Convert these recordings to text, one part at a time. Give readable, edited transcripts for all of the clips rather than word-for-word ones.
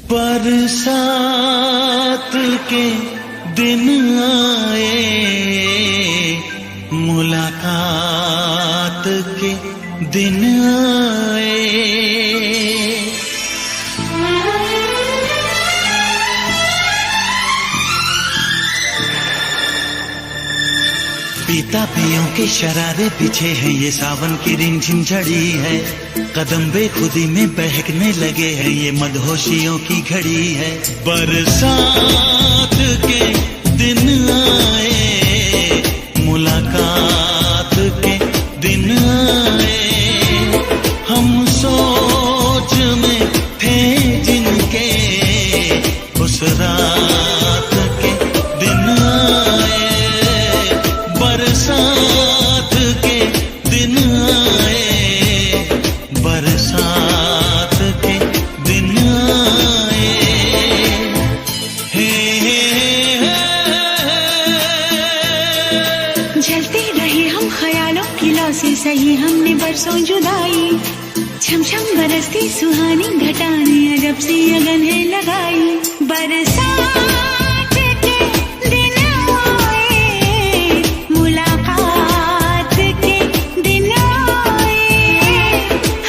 बरसात के दिन आए, मुलाकात के दिन आए। पीता पियों के शरारे पीछे हैं, ये सावन की रिमझिम झड़ी है। कदम बेखुदी में बहकने लगे हैं, ये मदहोशियों की घड़ी है। बरसात के दिन आए, मुलाकात के दिन आए। हम सोच में थे जिनके, उस रात के दिन आए। बरसात के दिन आए, बरसात के दिन आए। जलते रहे हम ख्यालों की लौ से, सही हमने बरसों जुदाई। छम छम बरसती सुहानी घटाने, अजब सी अगन है लगाई। बरसात के दिन आए, मुलाकात के दिन आए।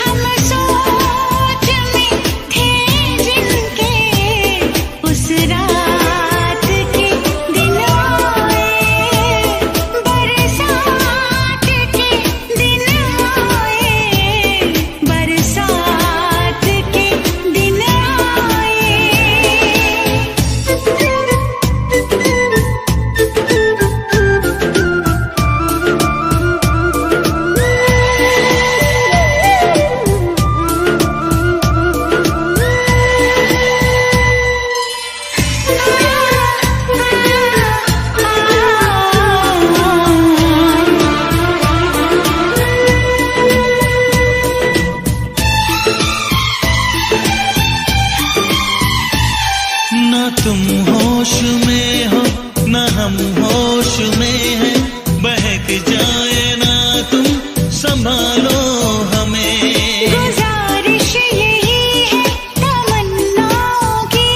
हम सोच में थे जिनके, उस रात के दिन आए। बरसात के दिन आए, बरसात के दिन आए। ना तुम होश में हो, ना हम होश में हैं। बहक जाए ना तुम, संभालो हमें। गुजारिश यही है तमन्नाओं की,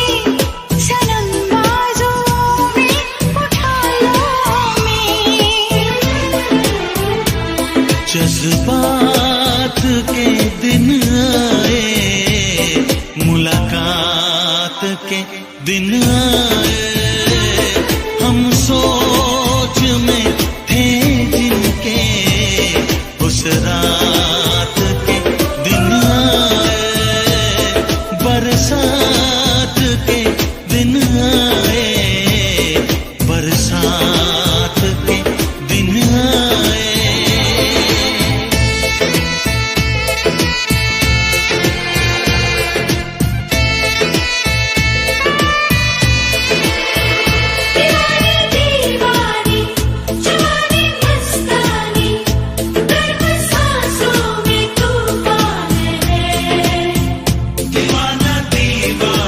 सनम बाजुओं में उठा लो हमें। जज्बात के दिन आए, मुलाकात के दिन आए। हम सोच में थे जिनके, उस रात के दिन आए। बरसात के दिन आए, बरसात के दिन आए। दीवानी जवानी मस्तानी, गर्म सांसों में तूफान है। दीवाना दीवाना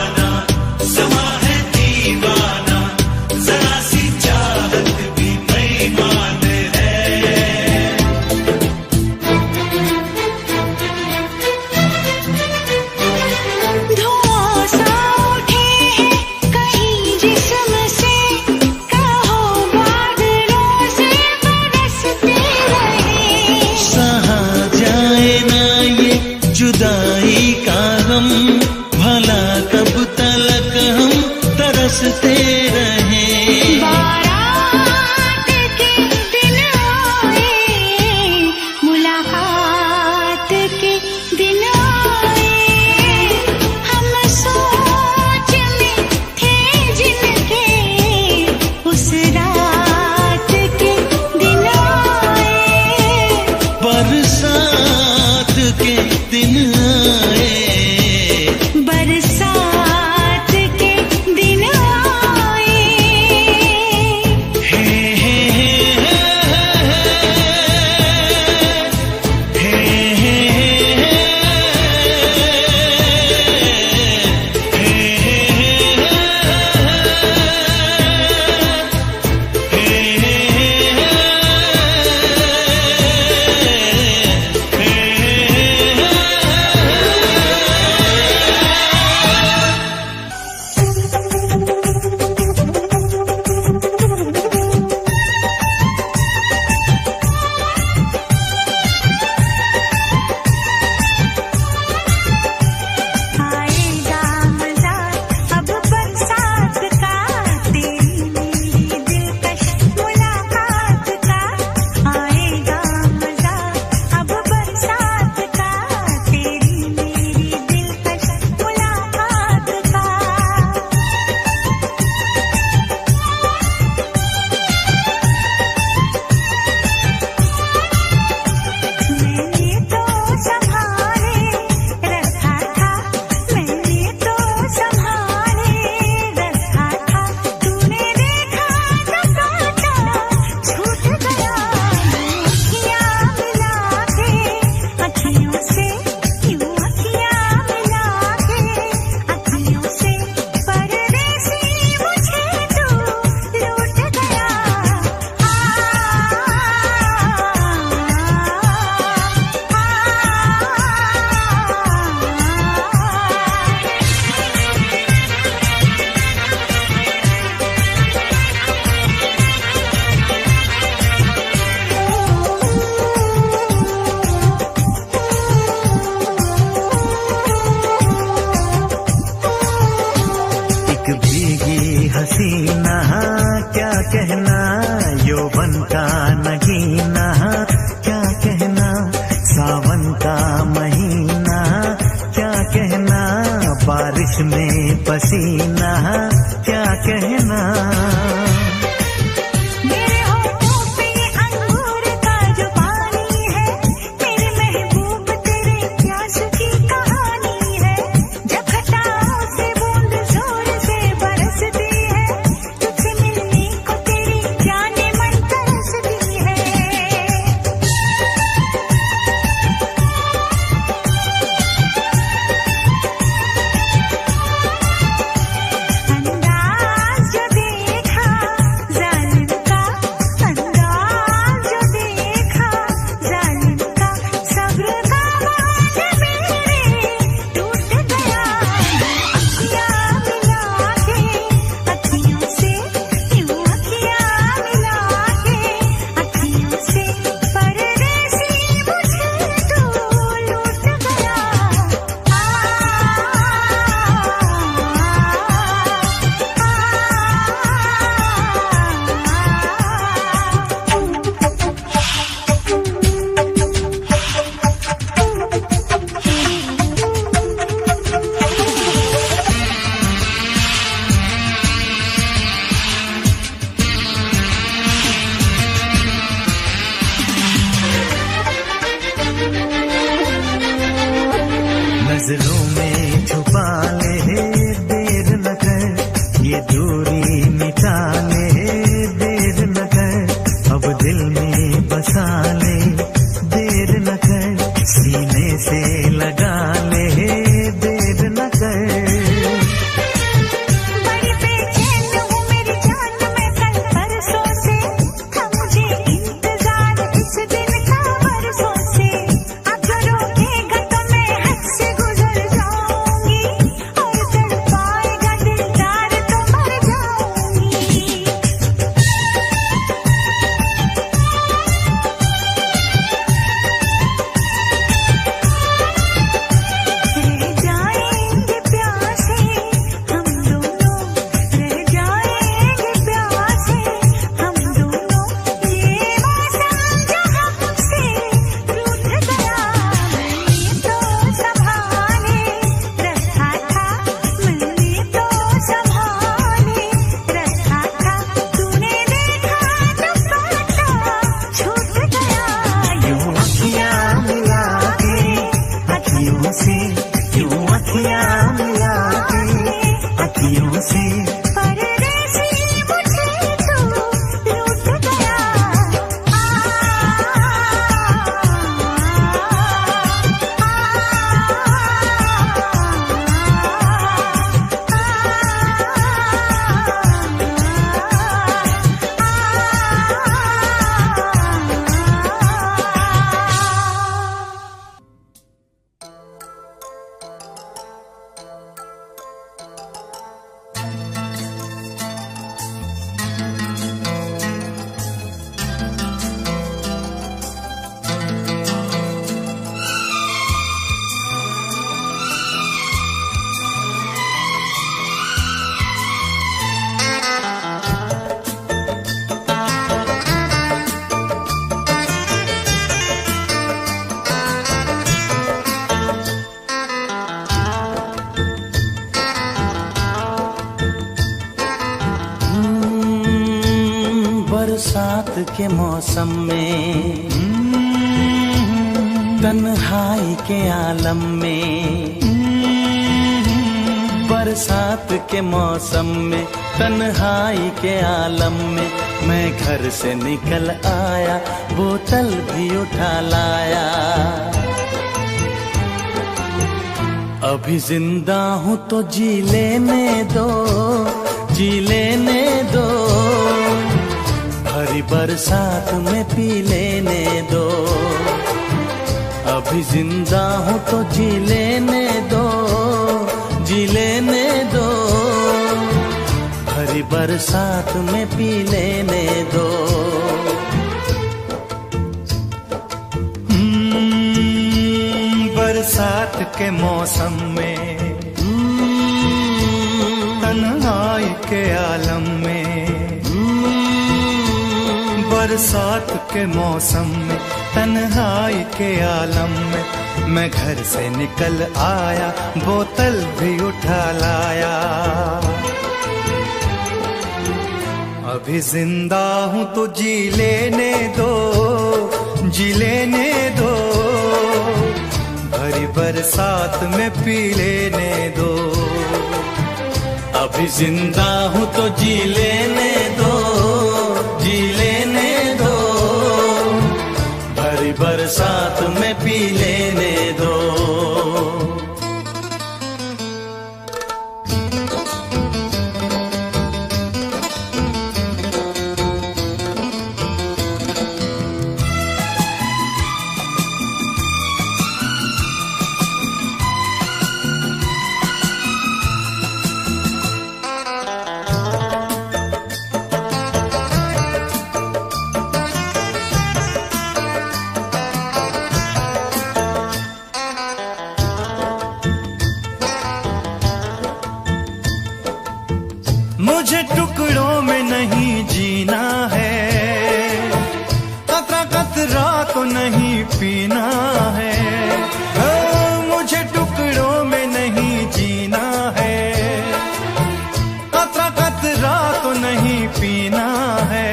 कहना यौवन का नगीना, क्या कहना सावन का महीना, क्या कहना बारिश में पसीना, क्या कहना। नजरों में छुपा ले देर न कर, ये दूरी मिटा ले देर न कर, अब दिल में बसा ले देर न कर, सीने से लगा ले देर न कर। बरसात के मौसम में, तन्हाई के आलम में, बरसात के मौसम में, तन्हाई के आलम में, मैं घर से निकल आया, बोतल भी उठा लाया। अभी जिंदा हूँ तो जी लेने दो, जी लेने दो, भरी बरसात में पी लेने दो। अभी जिंदा हूँ तो जी लेने दो, जी लेने दो, भरी बरसात में पी लेने दो। बरसात के मौसम में, तन्हाई के आलम में, बरसात के मौसम में, तन्हाई के आलम में, मैं घर से निकल आया, बोतल भी उठा लाया। अभी जिंदा हूँ तो जी लेने दो, जी लेने दो, भरी बरसात में पी लेने दो। अभी जिंदा हूँ तो जी लेने दो, जी लेने दो, भरी बरसात में पी लेने दो। मुझे टुकड़ों में नहीं जीना है, कतरा कतरा तो नहीं पीना है। मुझे टुकड़ों में नहीं जीना है, कतरा कतरा तो नहीं पीना है।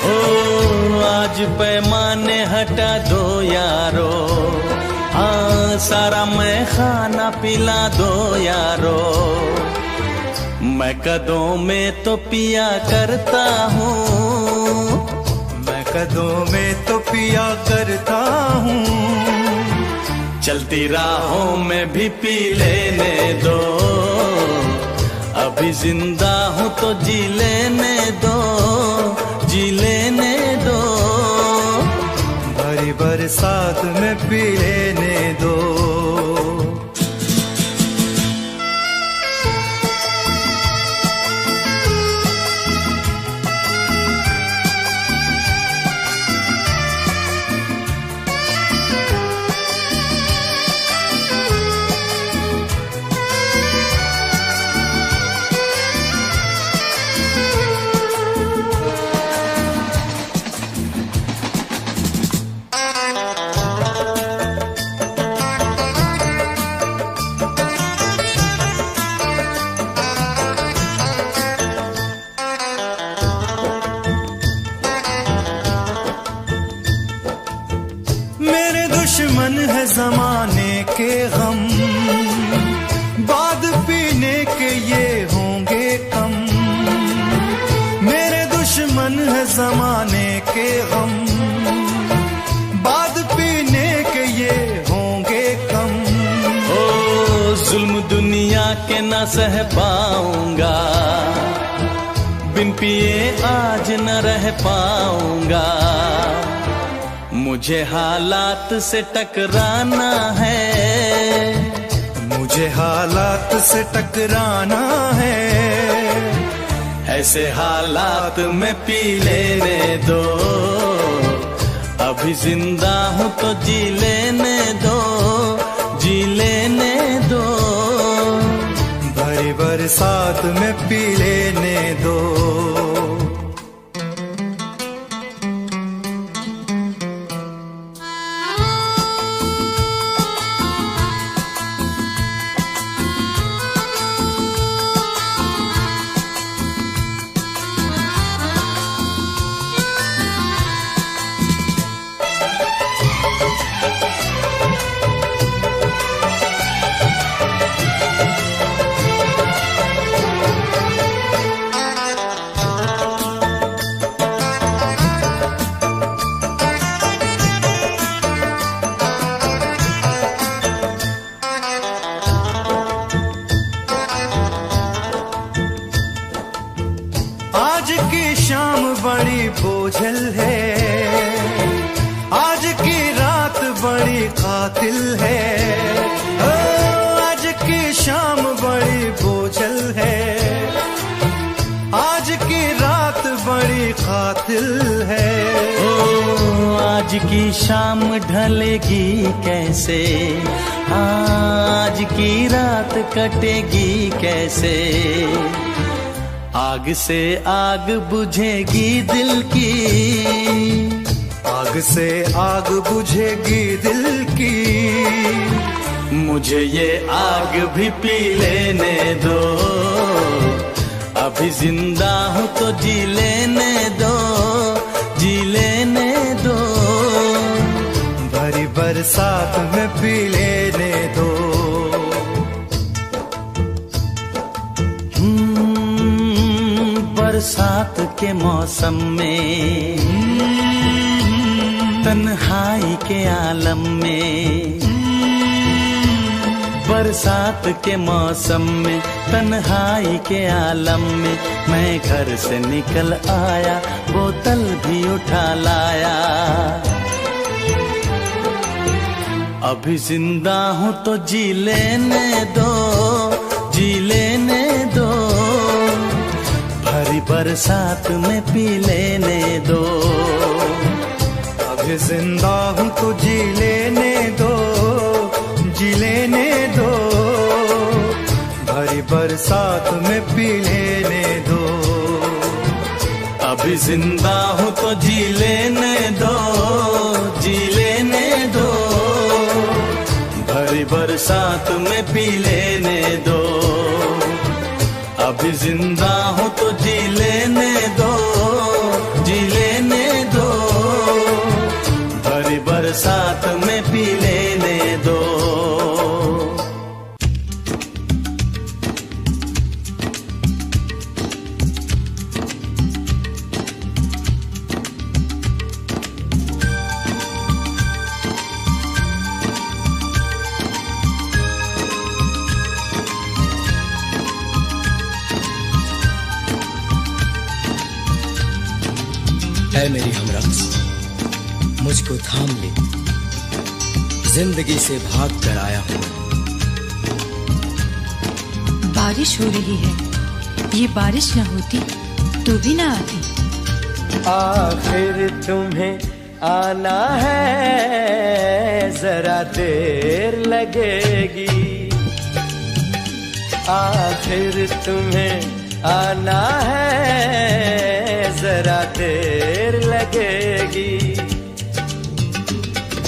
ओ आज पैमाने हटा दो यारो, हाँ सारा मैं खाना पिला दो यारो। मैं कदों में तो पिया करता हूँ, मैं कदों में तो पिया करता हूँ। चलती राहों में भी पी लेने दो, अभी जिंदा हूँ तो जी लेने दो, जी लेने दो, भरी बरसात में पी लेने दो। दुश्मन है जमाने के गम, बाद पीने के ये होंगे कम। मेरे दुश्मन है जमाने के गम, बाद पीने के ये होंगे कम। ओ जुल्म दुनिया के न सह पाऊंगा, बिन पिए आज न रह पाऊंगा। मुझे हालात से टकराना है, मुझे हालात से टकराना है। ऐसे हालात में पी लेने दो, अभी जिंदा हूँ तो जी लेने दो, जी लेने दो, भरी बरसात में पी लेने दो। आज की शाम बड़ी बोझल है, आज की रात बड़ी कातिल है। आज की शाम बड़ी बोझल है, आज की रात बड़ी कातिल है। ओ आज की शाम ढलेगी कैसे, आज की रात कटेगी कैसे। आग से आग बुझेगी दिल की, आग से आग बुझेगी दिल की, मुझे ये आग भी पी लेने दो। अभी जिंदा हूँ तो जी लेने दो, जी लेने दो। भरी बरसात में पी लेने दो। बरसात के मौसम में, तन्हाई के आलम में, बरसात के मौसम में, तन्हाई के आलम में, मैं घर से निकल आया, बोतल भी उठा लाया। अभी जिंदा हूँ तो जी लेने दो, जी लेने दो। भरी बरसात में पी लेने दो। अभी जिंदा हूँ तो जी लेने दो, जी लेने दो। भरी बरसात में पी लेने दो। अभी जिंदा हूँ तो जी लेने दो, जी लेने दो। भरी बरसात में पी लेने दो। अभी जिंदा हूँ तो जी लेने दो, जी लेने दो। भरी बरसात में पी लेने दो। है मेरी हमरक्स, मुझको थाम ले, जिंदगी से भाग कर आया हूँ। बारिश हो रही है, ये बारिश न होती तो भी ना आती। आखिर तुम्हें आना है, जरा देर लगेगी। आखिर तुम्हें आना है, जरा देर लगेगी।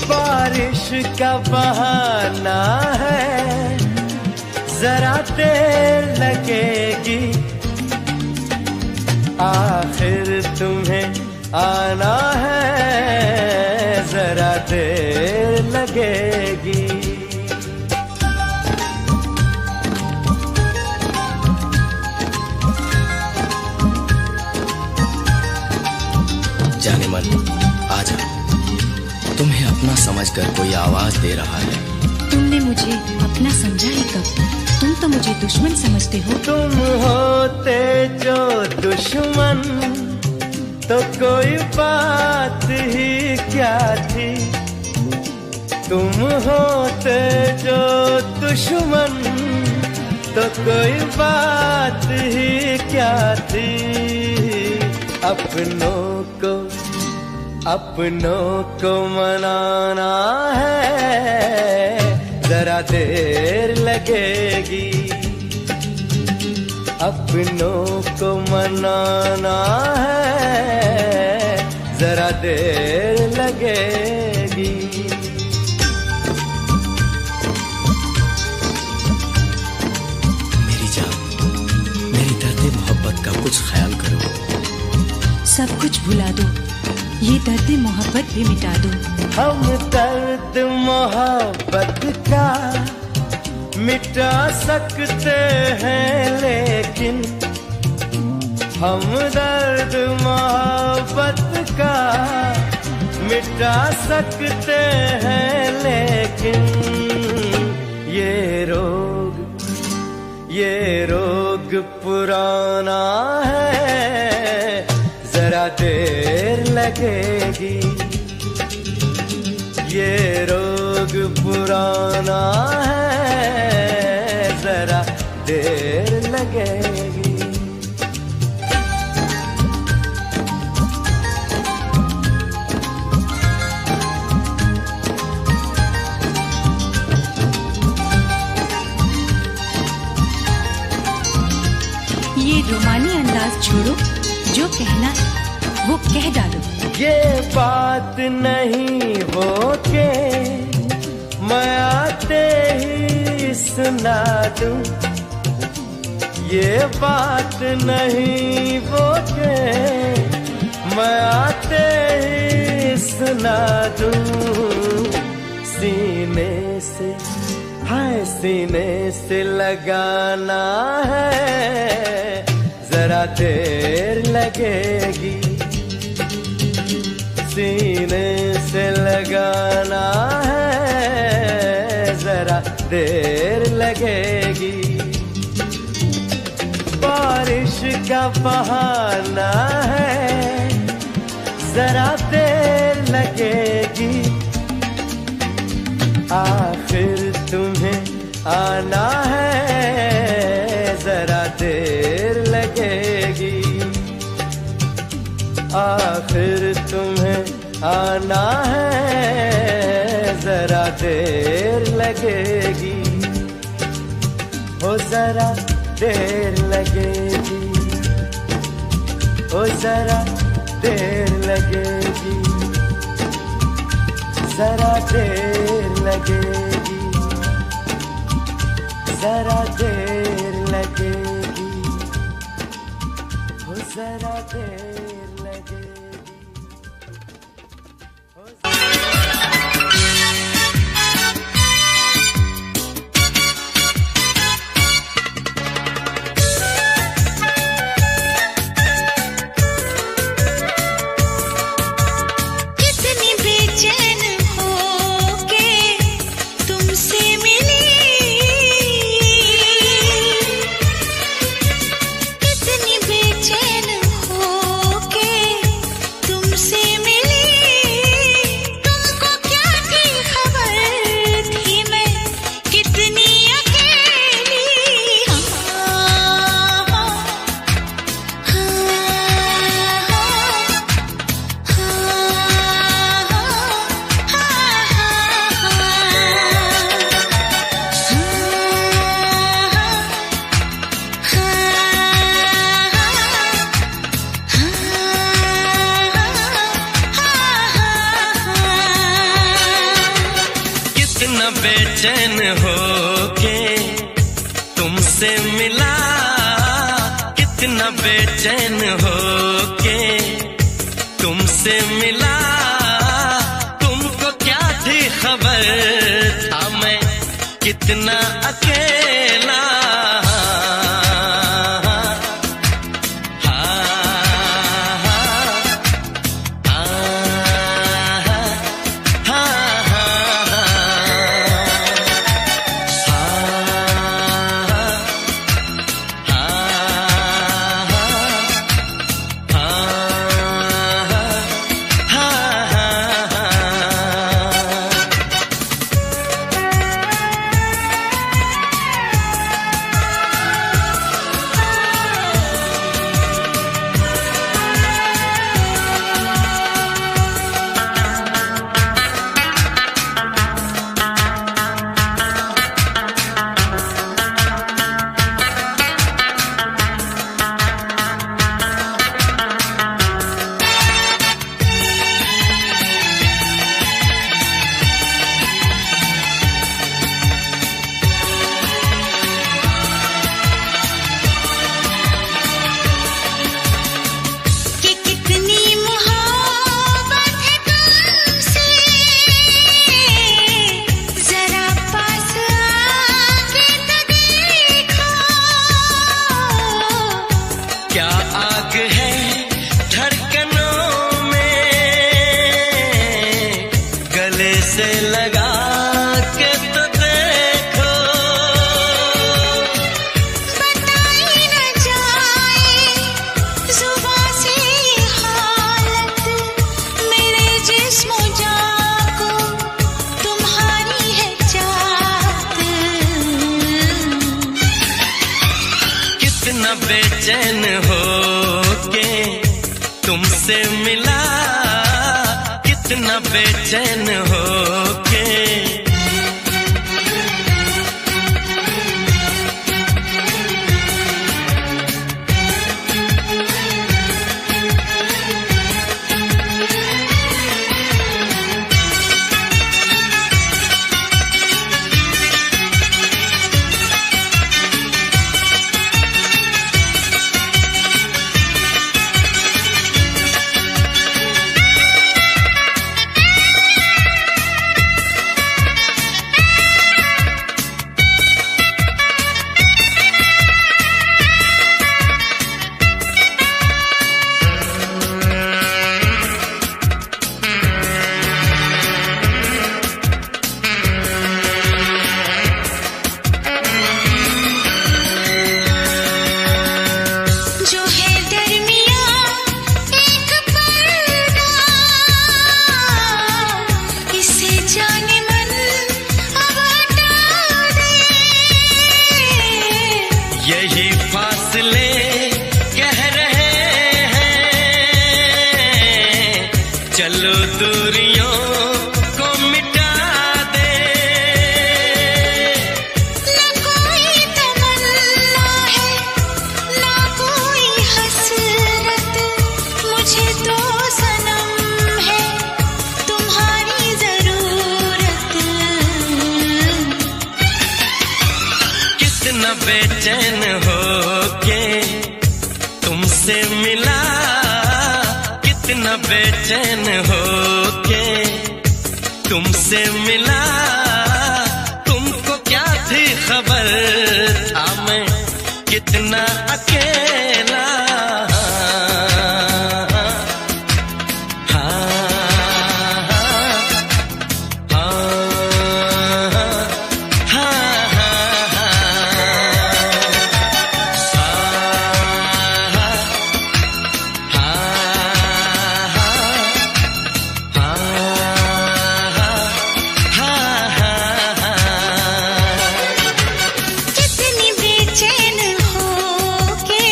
बारिश का बहाना है, जरा देर लगेगी। आखिर तुम्हें आना है, जरा देर लगेगी। जाने मन, आजा, तुम्हें अपना समझकर कोई आवाज दे रहा है। तुमने मुझे अपना समझा ही कब? तुम तो मुझे दुश्मन समझते हो। तुम होते जो दुश्मन तो कोई बात ही क्या थी। तुम होते जो दुश्मन तो कोई बात ही क्या थी। अपनों को मनाना है, जरा देर लगेगी। अपनों को मनाना है, जरा देर लगेगी। मेरी जान, मेरी दर्द मोहब्बत का कुछ ख्याल करो। सब कुछ भुला दो, ये दर्द मोहब्बत भी मिटा दो। हम दर्द मोहब्बत का मिटा सकते हैं, लेकिन हम दर्द मोहब्बत का मिटा सकते हैं, लेकिन ये रोग पुराना है, जरा देर लगेगी। ये रोग पुराना है, जरा देर लगेगी। ये रोमानी अंदाज छोड़ो, जो कहना है वो कह डालो। ये बात नहीं हो के मैं आते ही सुना दूं, ये बात नहीं वो के मैं आते ही सुना दूं। सीने से, हाय सीने से लगाना है, जरा देर लगेगी। सीने से लगाना है, जरा देर लगेगी। बारिश का बहाना है, जरा देर लगेगी। आखिर तुम्हें आना है, जरा देर लगेगी। आखिर तुम्हें आना है, जरा देर लगेगी। हो जरा देर लगेगी, हो जरा देर लगेगी, जरा देर लगेगी, जरा देर लगेगी, हो जरा देर लगेगी। बेचैन हो के तुमसे मिला, कितना बेचैन हो के तुमसे मिला। तुमको क्या थी खबर था मैं कितना अकेला। बेचैन हो के तुमसे मिला, कितना बेचैन हो के। फासले कह रहे हैं चलो दूरियों को मिटा दे। ना कोई तमन्ना है ना कोई हसरत, मुझे तो सनम है तुम्हारी जरूरत। कितना बेचैन हो के तुमसे मिला, कितना बेचैन हो के तुमसे मिला। तुमको क्या थी खबर था मैं कितना अकेला। कितनी बेचैन हो के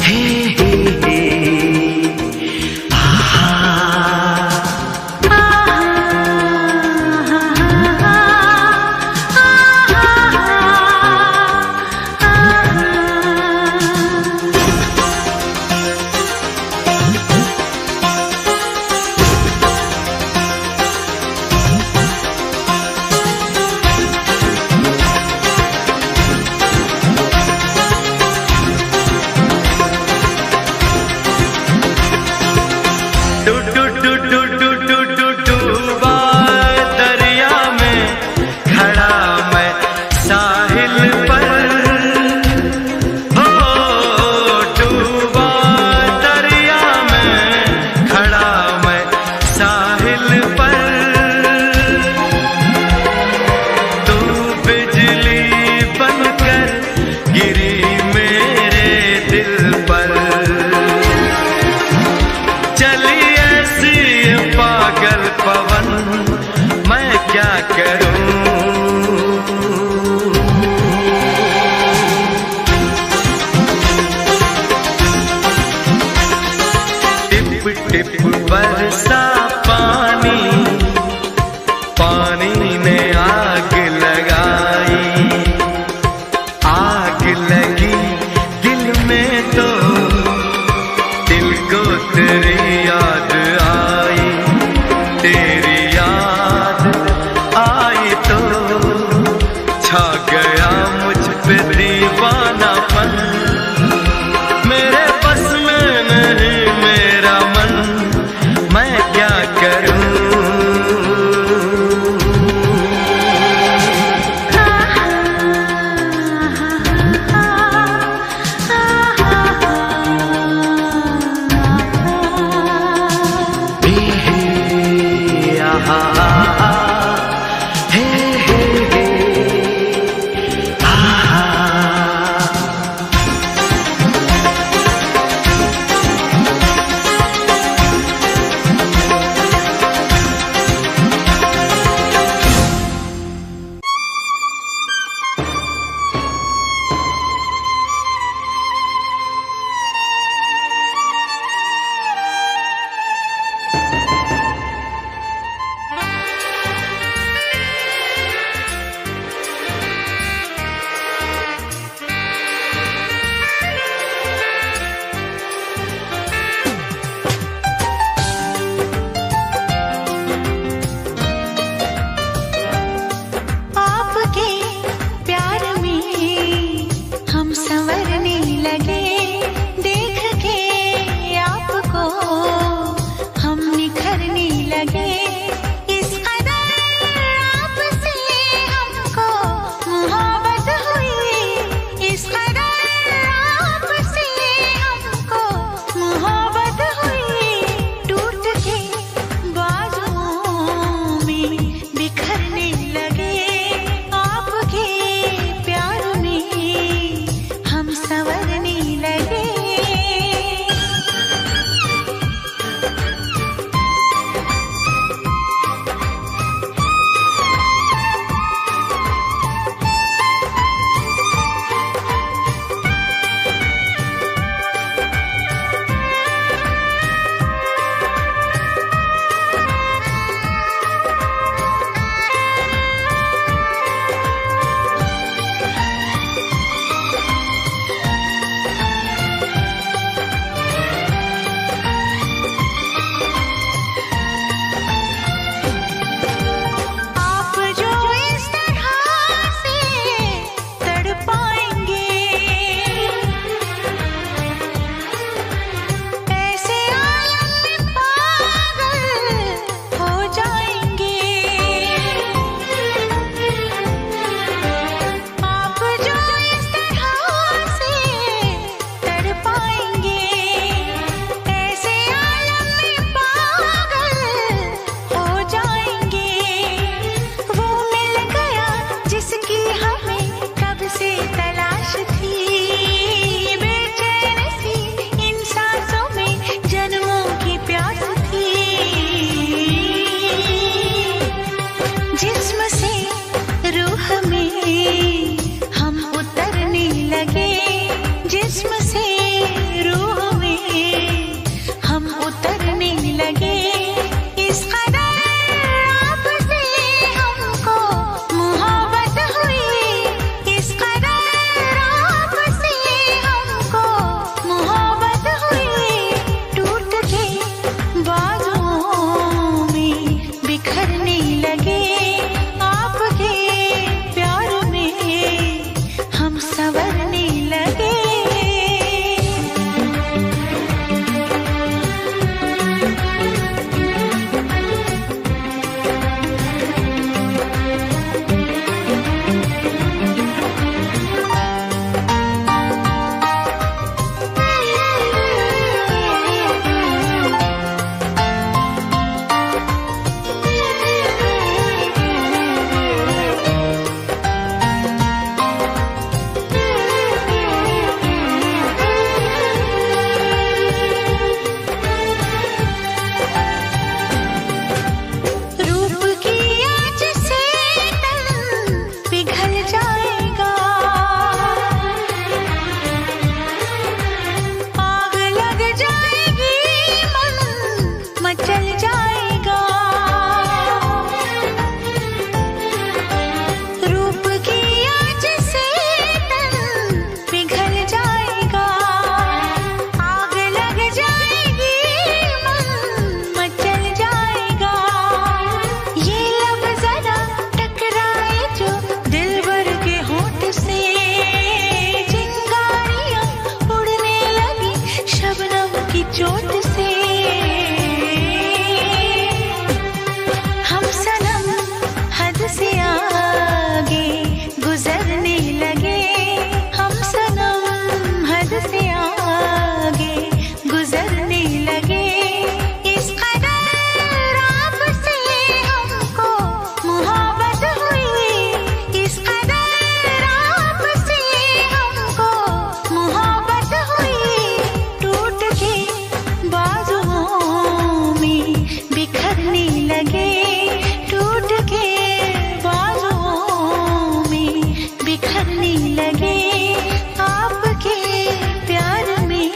हे हे हे टिप बरसा पानी, पानी ने आग लगाई, आग लगी दिल में तो दिल को तेरी याद आई, तेरी याद आई तो छा गया मुझ पे दीवानापन, मेरे बस में नहीं मेरा मन, मैं क्या करूं। जिस्म से रूह में हम उतरने लगे। इस कदर आपसे हमको मोहब्बत हुई, इस कदर आपसे हमको मोहब्बत हुई। टूट के बाजुओं में बिखरने लगे, आपके प्यार में हम संवरने लगे। रूप की आँच से तन पिघल जाएगा, आग लग जाएगी, मन मचल जाएगा। रूप की आँच से तन पिघल जाएगा, आग लग जाएगी, मन मचल जाएगा। ये लब जरा टकराए जो दिलबर के होंठ से, चिंगारियां उड़ने लगी शबनम की चोट से। हम सनम हद से आगे गुजरने लगे, हम सनम हद से आगे गुजरने लगे। इस कदर आपसे हमको मोहब्बत हुई, इस कदर आपसे हमको मोहब्बत हुई। टूट के बाजुओं में बिखरने लगे, टूट के बाजुओं में बिखरने लगे। आपके प्यार में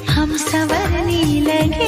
हम संवरने लगे।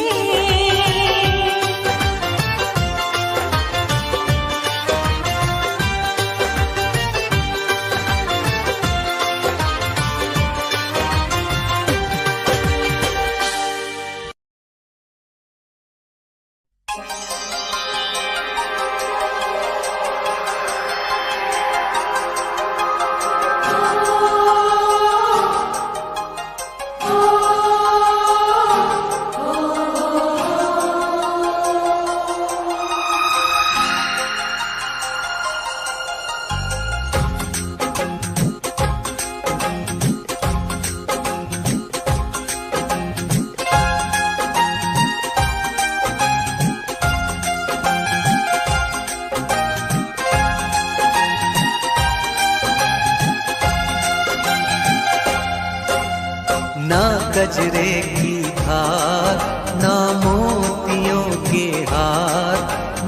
ना गजरे की धार, ना मोतियों के हार,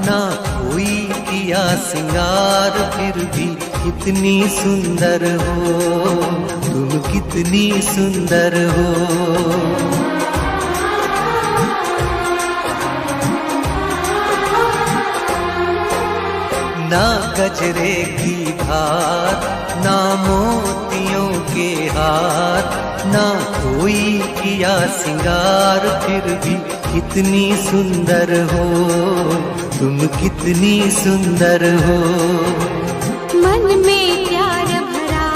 ना कोई किया सिंगार, फिर भी कितनी सुंदर हो तुम, कितनी सुंदर हो। ना गजरे की धार, ना मोतियों के हार, ना कोई किया सिंगार, फिर भी कितनी सुंदर हो तुम, कितनी सुंदर हो। मन में प्यार भरा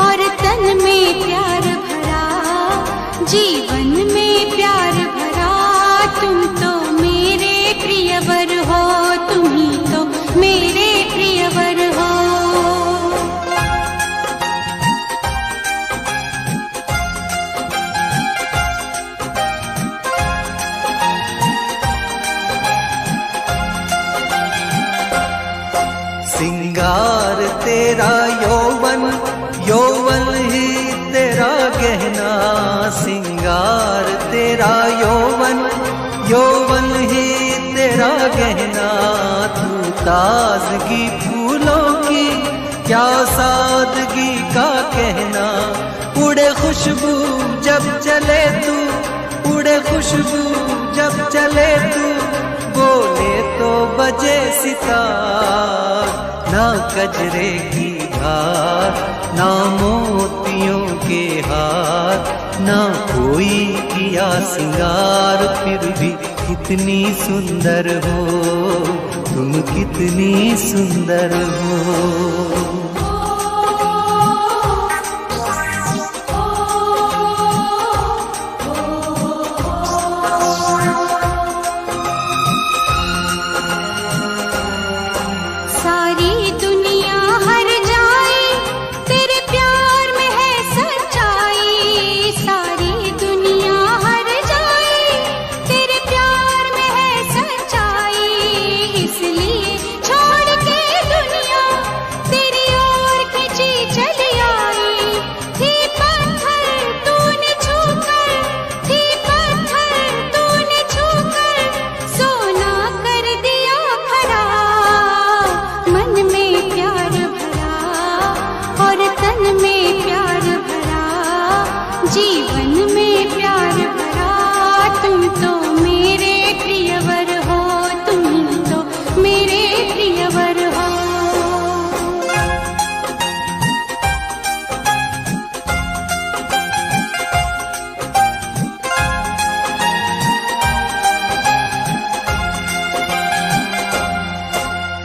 और तन में प्यार भरा, जीवन में प्यार भरा। तुम तो मेरे प्रियवर हो, तुम ही तो मेरे प्रियवर हो। सिंगार तेरा यौवन, यौवन ही तेरा गहना। सिंगार तेरा यौवन, यौवन ही तेरा गहना। तू ताजगी फूलों की, क्या सादगी का कहना। उड़े उड़े खुशबू जब चले तू, उड़े खुशबू जब चले तू, बोले तो बजे सितार। ना कजरे की धार, ना मोतियों के हार, ना कोई किया सिंगार, फिर भी कितनी सुंदर हो तुम, कितनी सुंदर हो।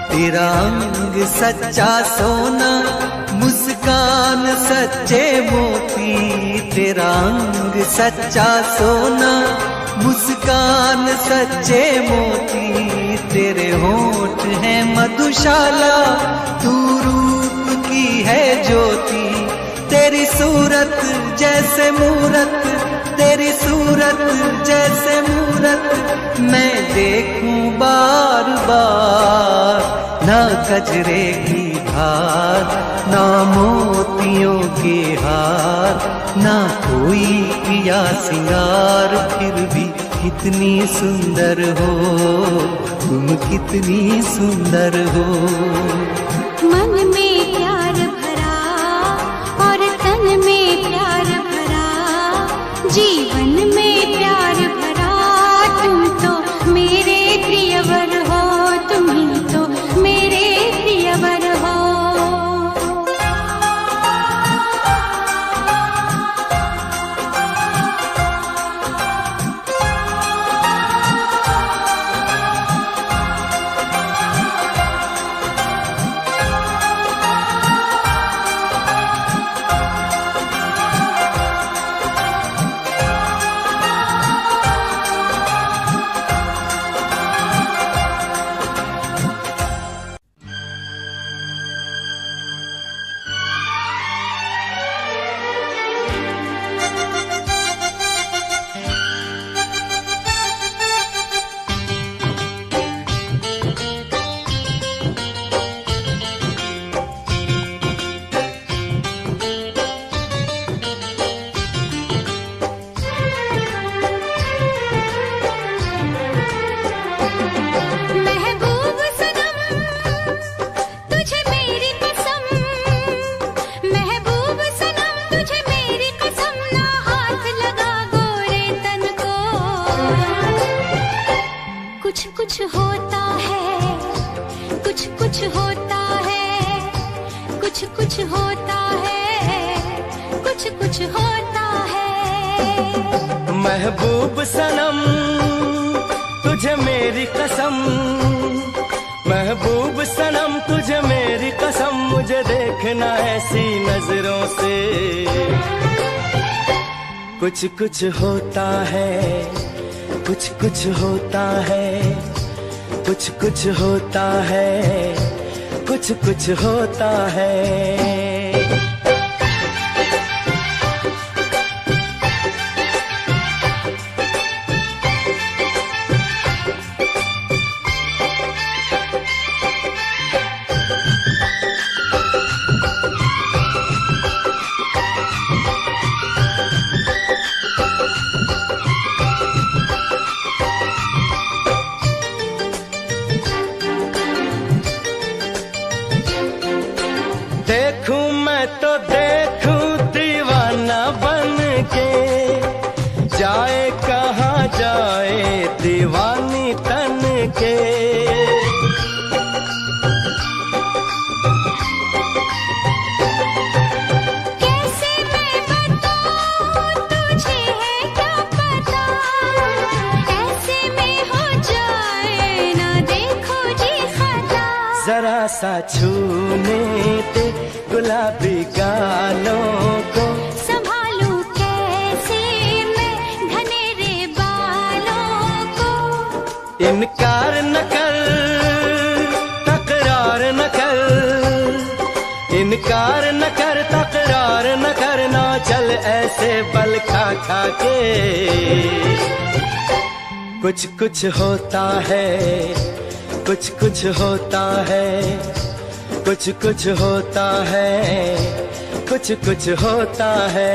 तेरा अंग सच्चा सोना, मुस्कान सच्चे मोती, तेरा अंग सच्चा सोना, मुस्कान सच्चे मोती, तेरे होंठ हैं मधुशाला, तू रूप की है ज्योति, तेरी सूरत जैसे मूरत, तेरी सूरत जैसे मूरत, मैं देखूं बार बार। ना कजरे की धार, ना मोतियों के हार, ना कोई किया सिंगार, फिर भी कितनी सुंदर हो तुम, कितनी सुंदर हो। मन में प्यार भरा और तन में प्यार भरा, जीवन में प्यार भरा, तुम तो मेरे प्रियवर हो, तुम ही तो मेरे प्रियवर हो। कुछ होता है, कुछ होता है, कुछ होता है, कुछ होता है। महबूब सनम तुझे मेरी कसम, महबूब सनम तुझे मेरी कसम, मुझे देखना ऐसी नजरों से। कुछ होता है, कुछ होता है, कुछ होता है, कुछ होता है। के, जाए कहाँ जाए दीवानी तन के। कैसे मैं बताऊं तुझे है क्या पता, ऐसे में हो जाए ना देखो जी खता। जरा सा छूने दे गुलाबी गालों को, संभालूं कैसे मैं घनेरे बालों को। इनकार न कर तकरार न कर, इनकार न कर तकरार न करना, चल ऐसे बल खा खा के। कुछ कुछ होता है, कुछ कुछ होता है, कुछ कुछ होता है, कुछ कुछ होता है।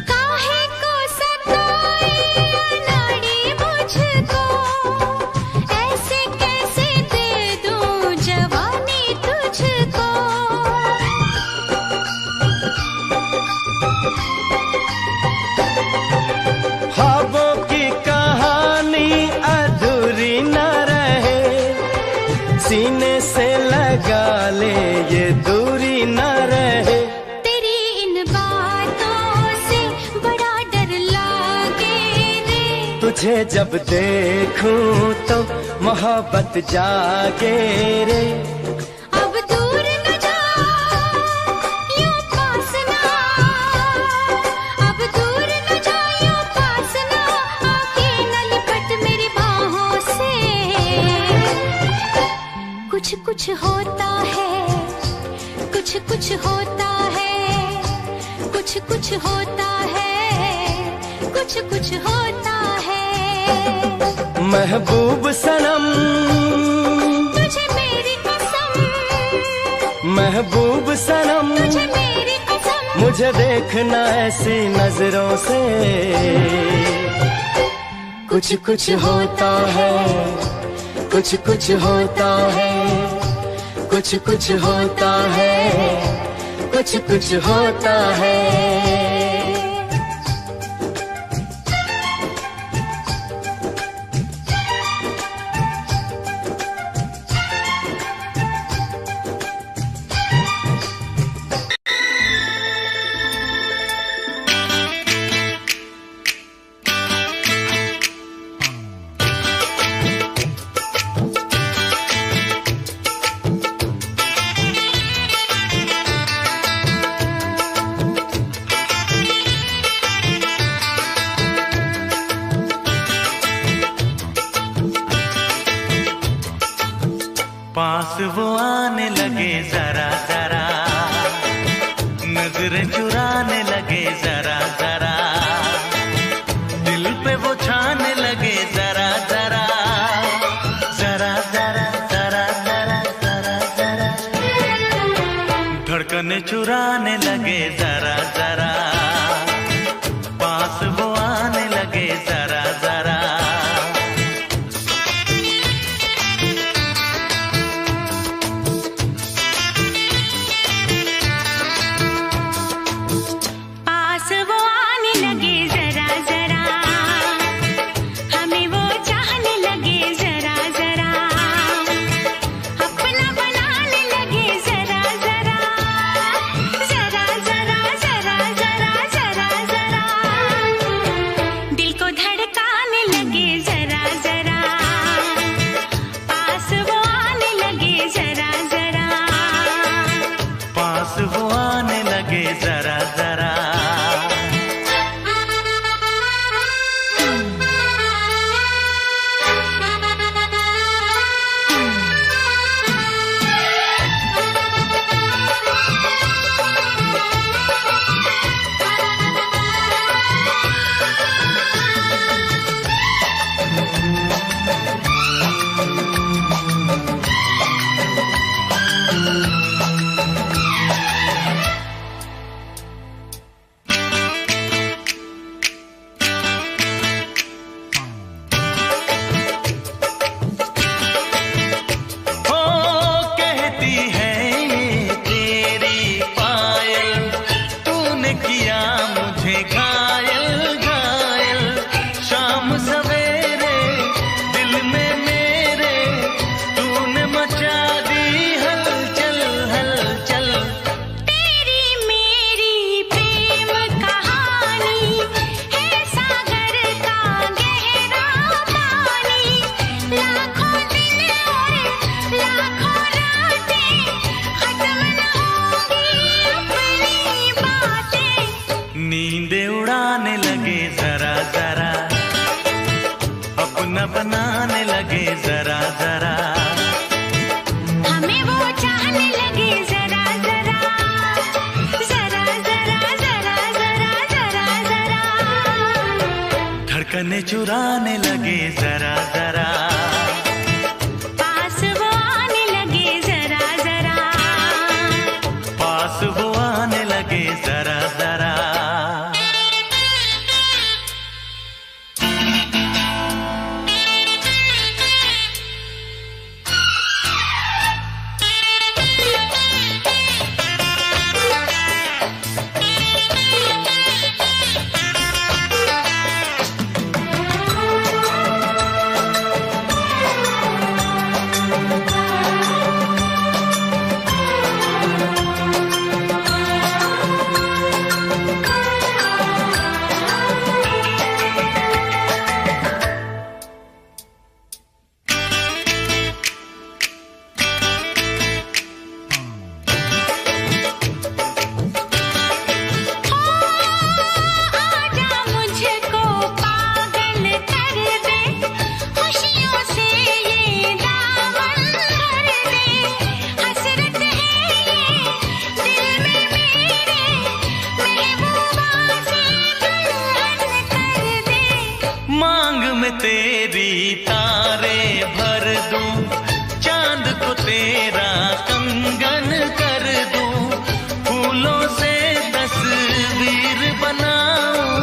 काहे को सताए अनाड़ी मुझको, ऐसे कैसे दे दूं जवानी तुझको। ख्वाबों की कहानी अधूरी न रहे, सीने से लगा ले ये दूरी न रहे। तेरी इन बातों से बड़ा डर लागे रे, तुझे जब देखूं तो मोहब्बत जागे रे। अब दूर न जा यूं पास ना, अब दूर न जा यूं पास ना, आके न लिपट मेरी बाहों से। कुछ कुछ होता है, कुछ कुछ होता है, कुछ कुछ होता है, कुछ कुछ होता है। महबूब सनम तुझे मेरी कसम, महबूब सनम, तुझे मेरी कसम। मुझे देखना ऐसी नजरों से। कुछ कुछ होता है, कुछ कुछ होता है, कुछ कुछ होता है, कुछ कुछ होता है। पास वो आने लगे जरा जरा, नजरें चुराने लगे जरा जरा, दिल पे वो छाने लगे जरा जरा, जरा जरा जरा जरा जरा जरा, धड़कने चुराने लगे जरा जरा, पास वो आने लगे जरा जरा। पास वो आने लगे जरा जरा, हमें वो चाहने लगे जरा जरा, अपना बनाने लगे जरा जरा, जरा जरा लगे जरा जरा, अपना बनाने लगे जरा जरा, हमें वो चाहने लगे जरा जरा, जरा जरा जरा जरा जरा जरा, धड़कने चुराने लगे जरा जरा, पास वो आने लगे जरा जरा, पास वो आने लगे जरा जरा। तेरी तारे भर दूं, चांद को तेरा कंगन कर दूं, फूलों से तस्वीर बनाऊं,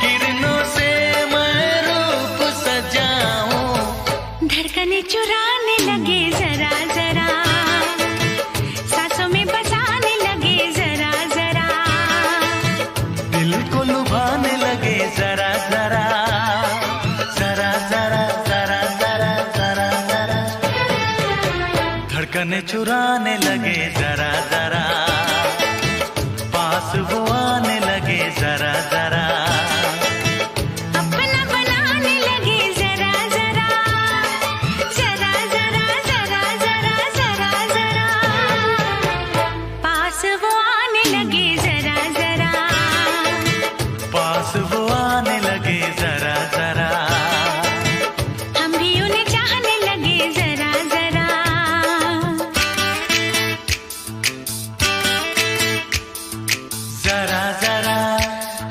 किरणों से मैं रूप सजाऊं, धड़कने चुराने लगे जरा जरा, सांसों में बसाने लगे जरा जरा, दिल को लुभाने लगे जरा जरा, जरा जरा जरा जरा जरा जरा, धड़कने चुराने लगे जरा जरा, पास वो आने लगे जरा जरा, अपना बनाने लगे जरा जरा, जरा जरा जरा जरा जरा जरा, पास वो आने लगे जरा जरा, पास वो आने लगे जरा जरा, हम भी उन्हें चाहने लगे जरा जरा, जरा जरा,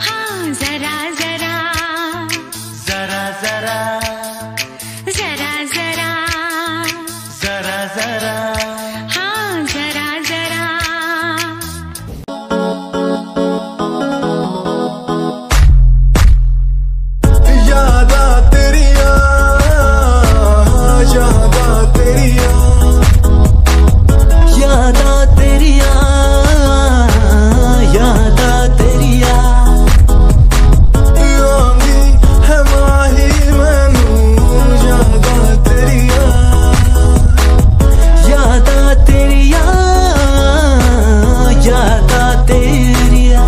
हाँ जरा जरा, जरा जरा, जरा जरा, जरा जरा, हाँ जरा जरा। यादा तेरिया, यादा तेरिया, यादा तेरिया, यादा तेरिया, आंधी है माही मैनू, यादा तेरिया, यादा तेरिया, यादा तेरिया,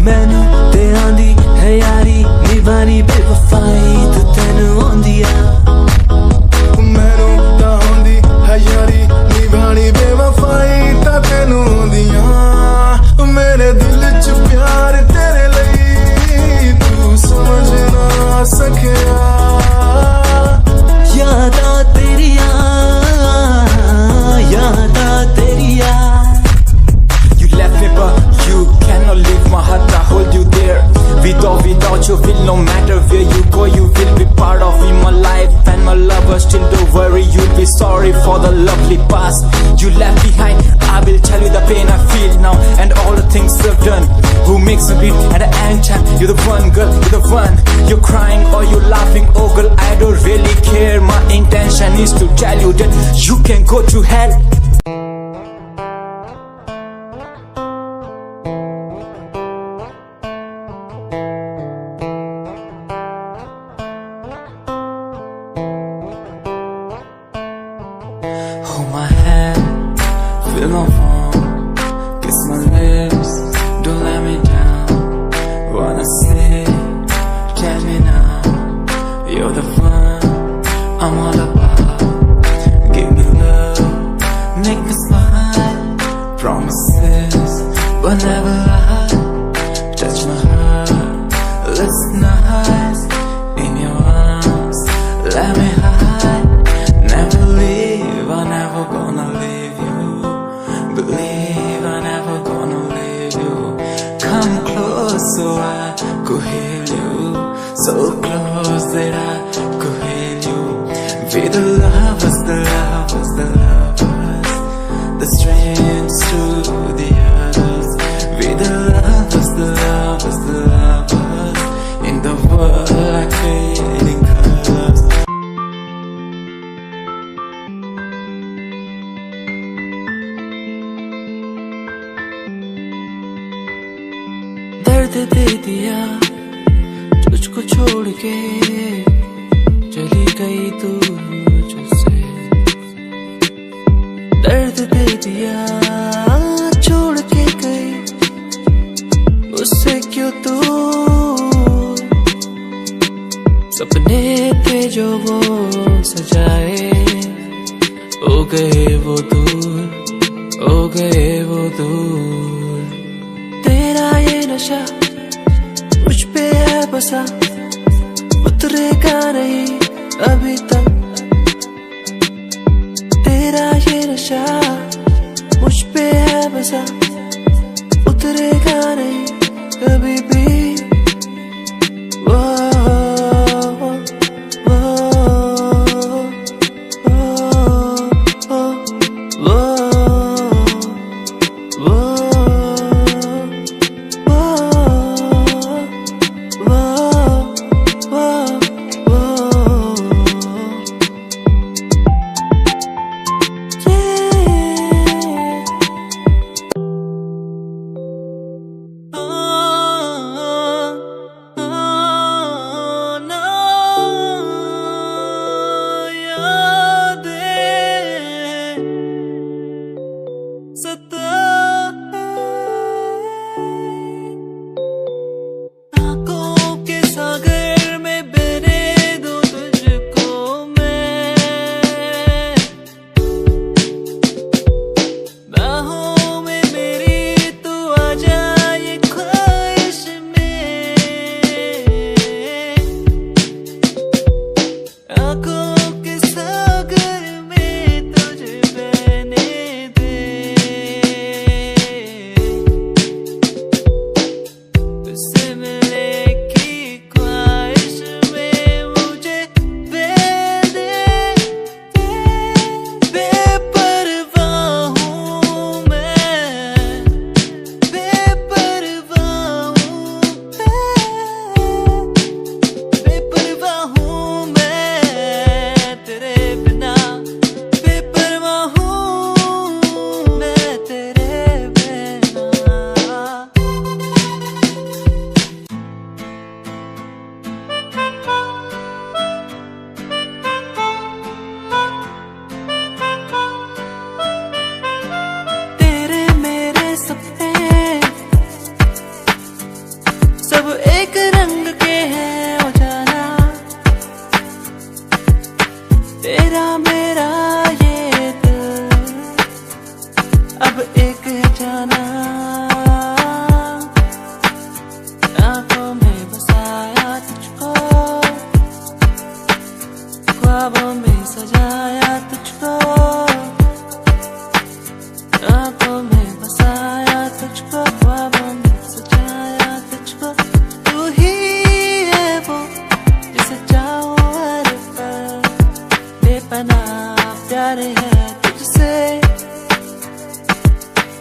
मैनू ते आंदी है यारी निभानी बेवफाई तू तेनू आंदी आ, मैनू तां आंदी है यारी निभानी बेवफाई तां तैनू आंदियां, मेरे दिल च प्यार तेरे लई तू समझ ना सकिया, यादा तेरिया, यादा तेरिया। You left me but you cannot leave my heart, I hold you there. Without you feel no matter where you go, you will be part of in my life and my lover. Still don't worry, you'll be sorry for the lovely past you left behind. I will tell you the pain I feel now and all the things we've done. Who makes me beat at the end time? You're the one girl, you're the one. You're crying or you're laughing, oh girl I don't really care. My intention is to tell you that you can go to hell. Hold my hand, feel my palm, kiss my lips, don't let me down. Wanna say, tell me now, you're the one I'm all about. Give me love, make me smile, promises, but never lie. Touch my heart Last night in your arms, let me hide. Never leave, I'm never gonna leave you. Believe I'm never gonna leave you. Come close so I could heal you. So close that I could heal you. We the lovers, the lovers, the lovers, the strangers to the others. We the lovers, the lovers, the lovers, in the world like fading colors. दर्द दे दिया तुझको छोड़ के, चली गई तू मुझसे। दर्द दे दिया छोड़ के गई, उससे क्यों तू? सपने थे जो वो सजाए, हो गए वो दूर, हो गए वो दूर। तेरा ये नशा मुझ पे है बसा, उतरेगा नहीं अभी तक। तेरा ये नशा मुझ पे है बसा, उतरेगा नहीं कभी भी। वो ख्वाबों में सजाया तुझको, आंखों में बसाया तुझको, ख्वाबों में सजाया तुझको। तू ही है वो जिसे चाहो हर पल, बेपनाह प्यार है तुझसे,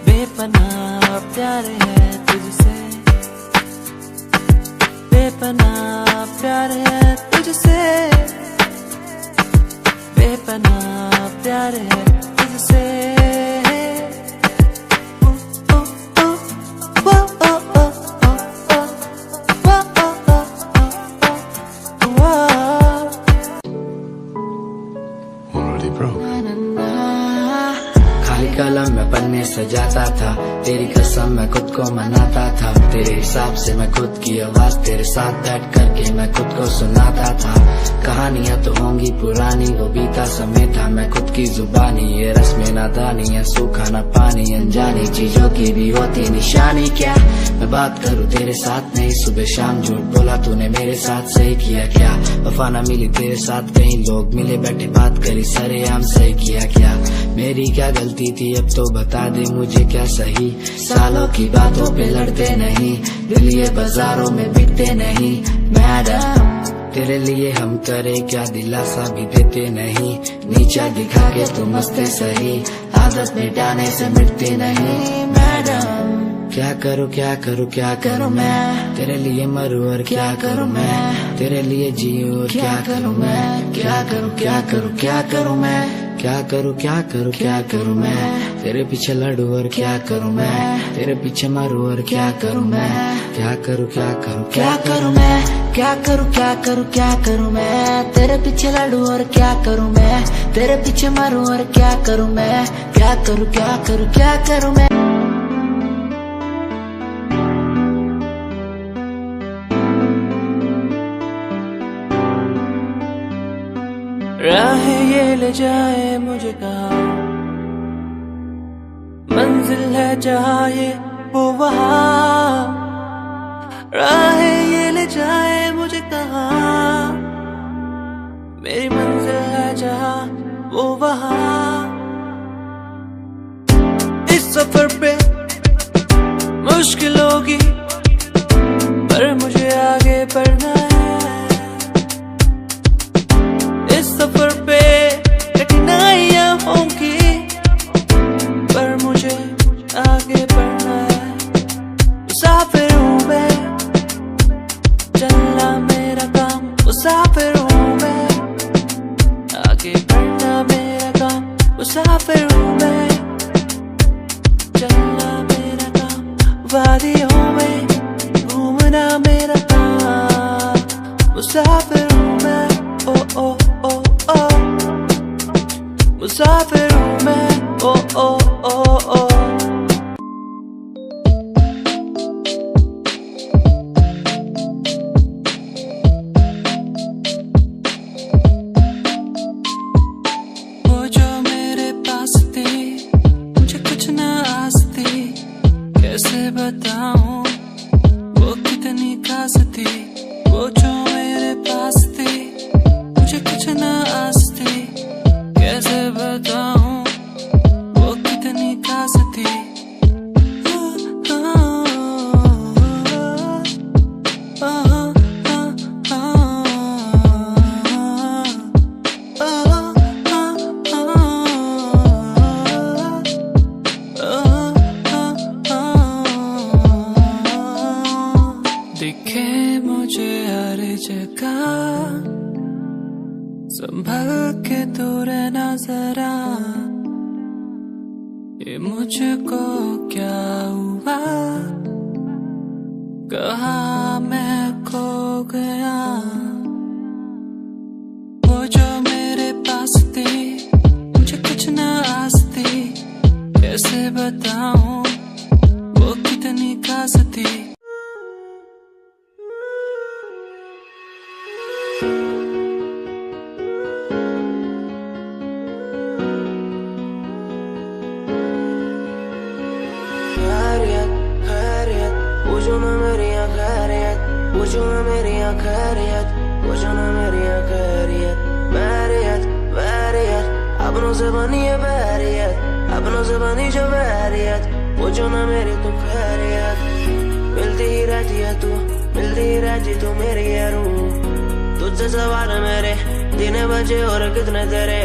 बेपनाह प्यार है तुझसे, बेपनाह प्यार है तुझसे, बेपनाह प्यार है तुझसे। खाली कलम मैं पन्ने सजाता था, तेरी कसम मैं खुद को मनाता था। तेरे हिसाब से मैं खुद की आवाज तेरे साथ बैठ करके मैं खुद को सुनाता था। कहानियां तो होंगी पुरानी, वो बीता समय था मैं खुद की जुबानी। ये रस्में नादानी है, सूखा ना पानी, अनजानी चीजों की भी होती निशानी। क्या मैं बात करूं तेरे साथ नहीं, सुबह शाम झूठ बोला तूने मेरे साथ, सही किया क्या? वफा ना मिली तेरे साथ, कई लोग मिले बैठे बात करी सरेआम, सही किया क्या? मेरी क्या गलती थी अब तो बता दे मुझे, क्या सही? सालों की बातों पे लड़ते नहीं, दिल ये बाजारों में बिकते नहीं। मैडम तेरे लिए हम करे क्या, दिलासा भी देते नहीं। नीचा दिखा के तुम हंसते सही, आदत मिटाने से मिटती नहीं। मैडम क्या करूं क्या करूं क्या करूं मैं, तेरे लिए मरूं और क्या करूं मैं, तेरे लिए जीऊं और क्या करूं मैं। क्या करूं क्या करूं क्या करूं मैं, क्या करूं क्या करूं क्या करूं मैं, तेरे पीछे लड़ूं और क्या करूं मैं, तेरे पीछे मरूं और क्या करूं मैं। क्या करूं क्या करूं क्या करूं मैं, क्या करूं क्या करूं क्या करूं मैं, तेरे पीछे लड़ूं और क्या करूं मैं, तेरे पीछे मरूं और क्या करूं मैं। क्या करूं क्या करूं क्या करूं मैं। राहें ये ले जाए मुझे कहाँ, मंजिल है जहाँ ये वो वहाँ। राहें ये ले जाए मुझे कहाँ, मेरी मंजिल है जहाँ वो वहाँ। इस सफर पे मुश्किल होगी पर मुझे आगे बढ़ना है। इस सफर पे कठिनाइयां होंगी पर मुझे आगे बढ़ना है। मुसाफिर हूँ मैं, चलना मेरा काम। मुसाफिर हूँ मैं, आगे बढ़ना मेरा काम। मुसाफिर हूँ मैं, चलना मेरा काम। वादियों में घूमना मेरा काम। मुसाफिर हूँ मैं, ओ ओ ओ ओ। मुसाफिर हूँ मैं, ओ ओ ओ ओ। वो जो मेरे पास थी, मुझे कुछ ना आस थी। कैसे बताऊं वो कितनी खास थी। वो जो मेरे पास थी, मुझे कुछ ना आस थी। कैसे बताऊं वो कितनी खास थी। दिखे मुझे हर जगह, संभल के तू रहना जरा। ये मुझको क्या हुआ, कहाँ मैं खो गया। वो जो मेरे पास थी, मुझे कुछ ना आस थी। कैसे बताऊं वो कितनी खास थी। पूछो ना मेरी खैरियत, पूछो ना मेरी खैरियत, पूछो ना मेरी खैरियत। बैरियत बैरियत, अपनों से बनी है बैरियत, अपनों से बनी जो बैरियत। पूछो ना मेरी तू खैरियत। मिलती ही रहती है तू, मिलती ही रहती तू मेरी है रूह। तुझसे सवाल मेरे दिन बजे और कितने तेरे।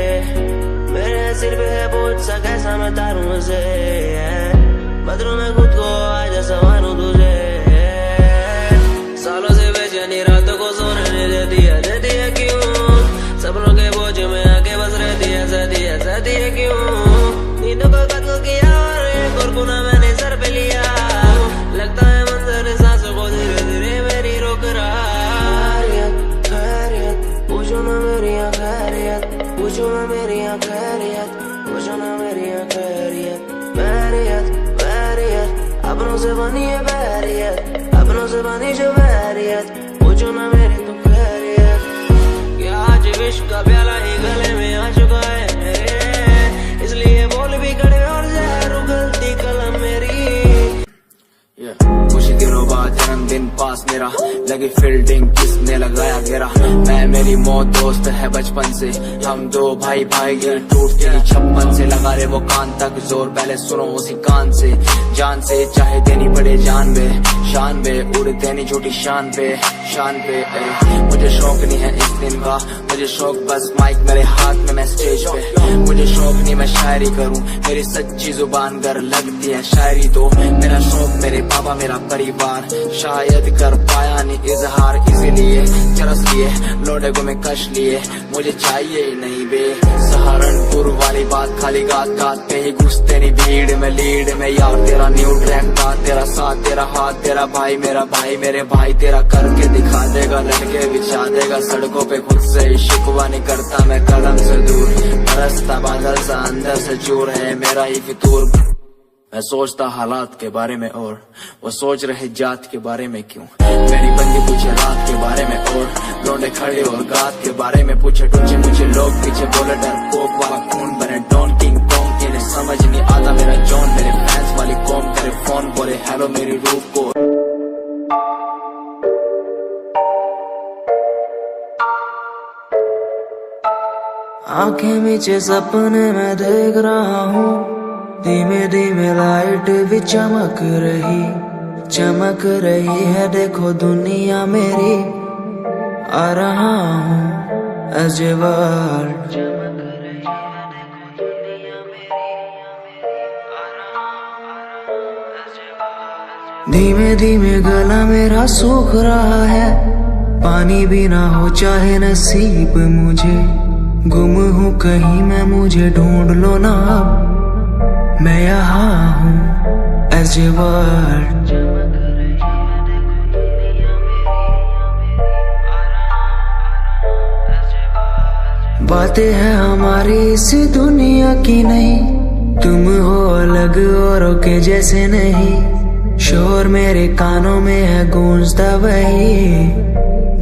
मेरे सिर पे है बोझ सा, कैसा मैं तारूं उसे। बदलूं मैं खुद को आज संवारूं तुझे। सालों से बेचैनी रातों को सोने नहीं देती है क्यों। सपनों के बोझ में आके बस रहती है क्यों। नींदों को कत्ल किया और एक और गुनाह मैंने सर पे लिया। लगता है मंजर सांसों को धीरे धीरे मेरी रोक रहा। खैरियत पूछो ना मेरी खैरियत, पूछो ना मेरी खैरियत, पूछो ना मेरी खैरियत। से बनी है बैरियत, अपनों से बनी जो बैरियत, पूछो ना मेरी तो खैरियत। क्या आज विश्व का प्याला ही गले में आ चुका है मेरे, इसलिए बोल भी कड़े और जहर उगलती कलम मेरी। कुछ दिनों बाद जन्मदिन पास मेरा, लगी फील्डिंग किसने लगाया घेरा। मैं मेरी मौत दोस्त है बचपन से, हम दो भाई भाई गिर टूटते ही छप्पन से। लगा रे वो कान तक जोर, पहले सुनो उसी कान से। जान से चाहे देनी पड़े जान बे, शान बे उड़ते नहीं झूठी शान पे, शान पे। मुझे शौक नहीं है इस दिन का, मुझे शौक बस माइक मेरे हाथ में, मैं स्टेज पे। मुझे शौक नहीं मैं शायरी करूं, मेरी सच्ची जुबान गर लगती है शायरी तो। मेरा शौक मेरे पापा मेरा परिवार, शायद कर पाया नहीं इजहार, इसीलिए चरस लिए लोडे को मैं कश लिए। मुझे चाहिए ही नहीं बे सहारनपुर वाली बात, खाली गात गात पे ही घुसते नहीं भीड़ में लीड में। यार तेरा न्यू ट्रैक था, तेरा साथ तेरा हाथ, तेरा भाई मेरा भाई, मेरे भाई तेरा करके दिखा देगा, लड़के बिछा देगा सड़कों पे। खुद से ही शिकवा नहीं करता मैं कलम से दूर, बरसता बादल सा अंदर से चूर है मेरा ही फितूर। मैं सोचता हालात के बारे में और वो सोच रहे जात के बारे में क्यों। मेरी बंदी पूछे रात के बारे में और लौंडे खड़े और गात के बारे में पूछे टूचे मुझे लोग पीछे बोले डर कोक वाला खून बने डॉन किंग कॉन्ग। इन्हें समझ नहीं आता मेरा जॉन, मेरे फैंस वाली कौम करे फोन बोले हेलो मेरी रूप को। आंखें नीचे सपने में देख रहा हूँ, धीमे धीमे लाइट भी चमक रही है। देखो दुनिया मेरी, आ रहा हूँ एज ए वर्ल्ड। धीमे धीमे गला मेरा सूख रहा है, पानी भी ना हो चाहे नसीब मुझे। गुम हूँ कहीं मैं, मुझे ढूंढ लो ना अब, मैं यहाँ हूँ एज ए वर्ल्ड। बातें हैं हमारी इस दुनिया की नहीं, तुम हो अलग औरों के जैसे नहीं। शोर मेरे कानों में है गूंजता वही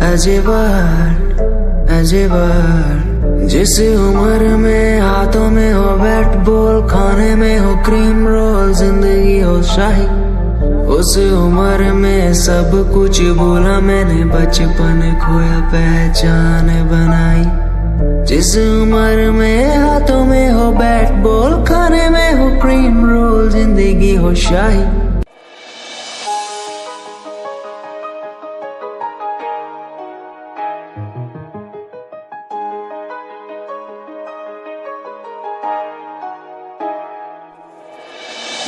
as a world, as a world. जिस उम्र में हाथों में हो बैट बॉल, खाने में हो क्रीम रोल, जिंदगी हो शाही, उस उम्र में सब कुछ भूला मैंने, बचपन खोया पहचान बनाई। जिस उम्र में हाथों में हो बैट बॉल, खाने में हो क्रीम रोल, जिंदगी हो शाही।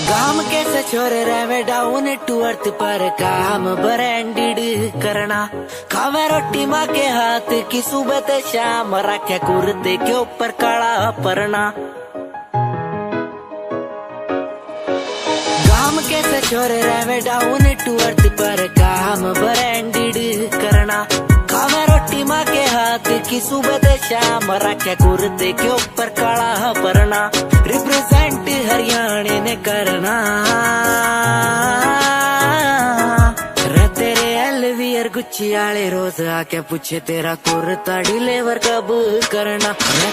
काम कैसे छोरे रहे डाउन टू अर्थ पर, काम ब्रांडेड करना। खावे रोटी माँ के हाथ की सुबह ते शाम, रखे कुर्ते के ऊपर काला परना। काम कैसे छोरे रहे डाउन टू अर्थ पर, काम ब्रांडेड करना। खावे रोटी माँ के हाथ की सुबह ते शाम, रखे कुर्ते के ऊपर काला परना। रिप्रेजेंट हरियाणा ने करना, तेरे एलवीआर गुच्ची आले रोज आके पूछे तेरा कुर्ता डिलीवर कब करना।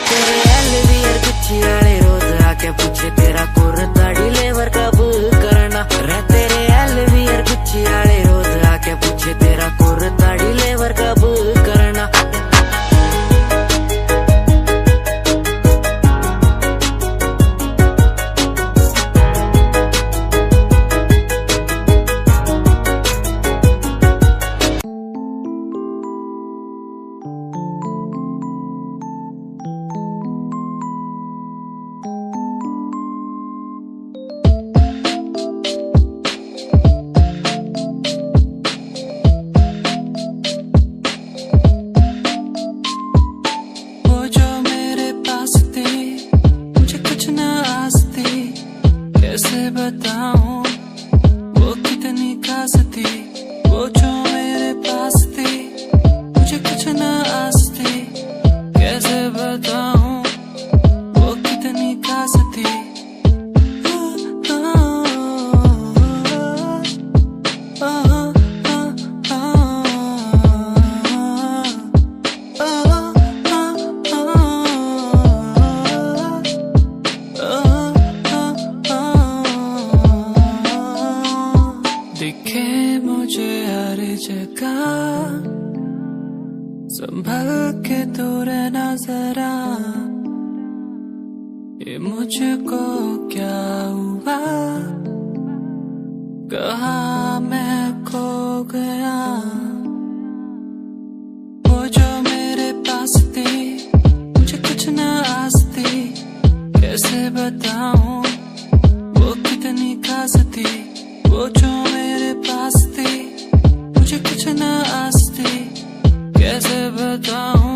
तेरे एलवीआर गुच्ची आले रोज आके पूछे तेरा कुर्ता डिलीवर कब करना। तेरे एलवीआर गुच्ची आले रोज आके पूछे तेरा कुर्ता डिलीवर कब करना। संभल के तू रहना जरा, ये मुझको क्या हुआ, कहाँ मैं खो गया। वो जो मेरे पास थी मुझे कुछ न आस थी, कैसे बताऊं वो कितनी खास थी। वो जो मेरे पास थी मुझे कुछ न आस थी, कैसे बताऊं